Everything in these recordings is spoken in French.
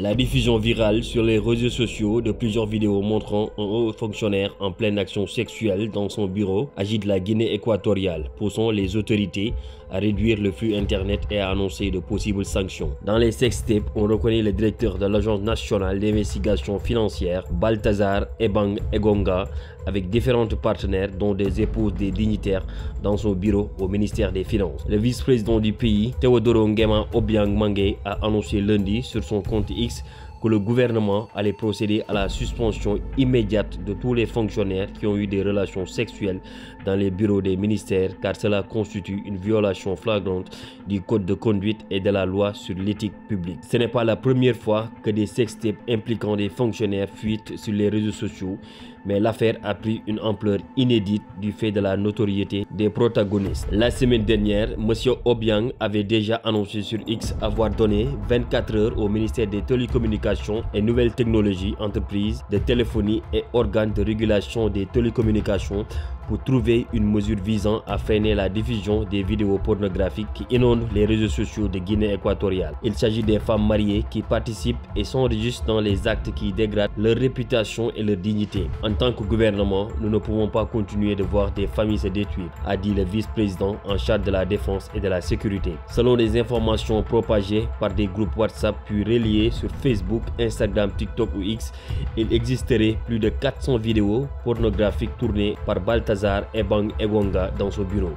La diffusion virale sur les réseaux sociaux de plusieurs vidéos montrant un haut fonctionnaire en pleine action sexuelle dans son bureau agite la Guinée équatoriale, poussant les autorités à réduire le flux internet et à annoncer de possibles sanctions. Dans les sextapes, on reconnaît le directeur de l'Agence nationale d'investigation financière, Balthazar Ebang Egonga, avec différents partenaires dont des épouses des dignitaires dans son bureau au ministère des Finances. Le vice-président du pays, Théodoro Nguema Obiang Mangué, a annoncé lundi sur son compte X que le gouvernement allait procéder à la suspension immédiate de tous les fonctionnaires qui ont eu des relations sexuelles dans les bureaux des ministères, car cela constitue une violation flagrante du code de conduite et de la loi sur l'éthique publique. Ce n'est pas la première fois que des sextapes impliquant des fonctionnaires fuitent sur les réseaux sociaux, mais l'affaire a pris une ampleur inédite du fait de la notoriété des protagonistes. La semaine dernière, M. Obiang avait déjà annoncé sur X avoir donné 24 heures au ministère des Télécommunications et Nouvelles Technologies, entreprises de téléphonie et organes de régulation des télécommunications pour trouver une mesure visant à freiner la diffusion des vidéos pornographiques qui inondent les réseaux sociaux de Guinée équatoriale. Il s'agit des femmes mariées qui participent et s'enregistrent dans les actes qui dégradent leur réputation et leur dignité. En tant que gouvernement, nous ne pouvons pas continuer de voir des familles se détruire, a dit le vice-président en charge de la défense et de la sécurité. Selon les informations propagées par des groupes WhatsApp puis relayées sur Facebook, Instagram, TikTok ou X, il existerait plus de 400 vidéos pornographiques tournées par Balthazar Ebang Egonga dans son bureau.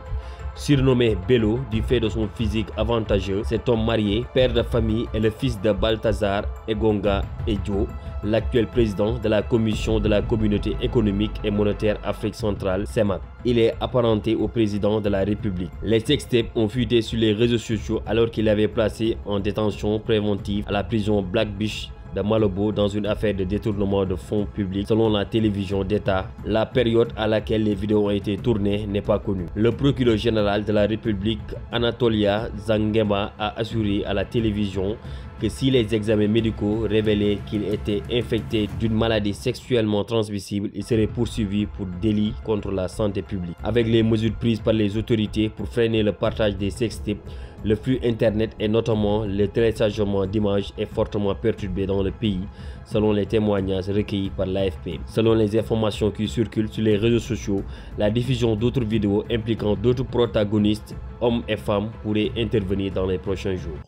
Surnommé Bello du fait de son physique avantageux, cet homme marié, père de famille, est le fils de Balthazar Egonga Edjo, l'actuel président de la Commission de la Communauté économique et monétaire Afrique centrale, CEMAC. Il est apparenté au président de la République. Les sextapes ont fuité sur les réseaux sociaux alors qu'il avait placé en détention préventive à la prison Black Beach de Malabo dans une affaire de détournement de fonds publics selon la télévision d'État. La période à laquelle les vidéos ont été tournées n'est pas connue. Le procureur général de la République, Anatolia Zangema, a assuré à la télévision que si les examens médicaux révélaient qu'il était infecté d'une maladie sexuellement transmissible, il serait poursuivi pour délit contre la santé publique. Avec les mesures prises par les autorités pour freiner le partage des sextapes, le flux internet et notamment le téléchargement d'images est fortement perturbé dans le pays, selon les témoignages recueillis par l'AFP. Selon les informations qui circulent sur les réseaux sociaux, la diffusion d'autres vidéos impliquant d'autres protagonistes, hommes et femmes, pourrait intervenir dans les prochains jours.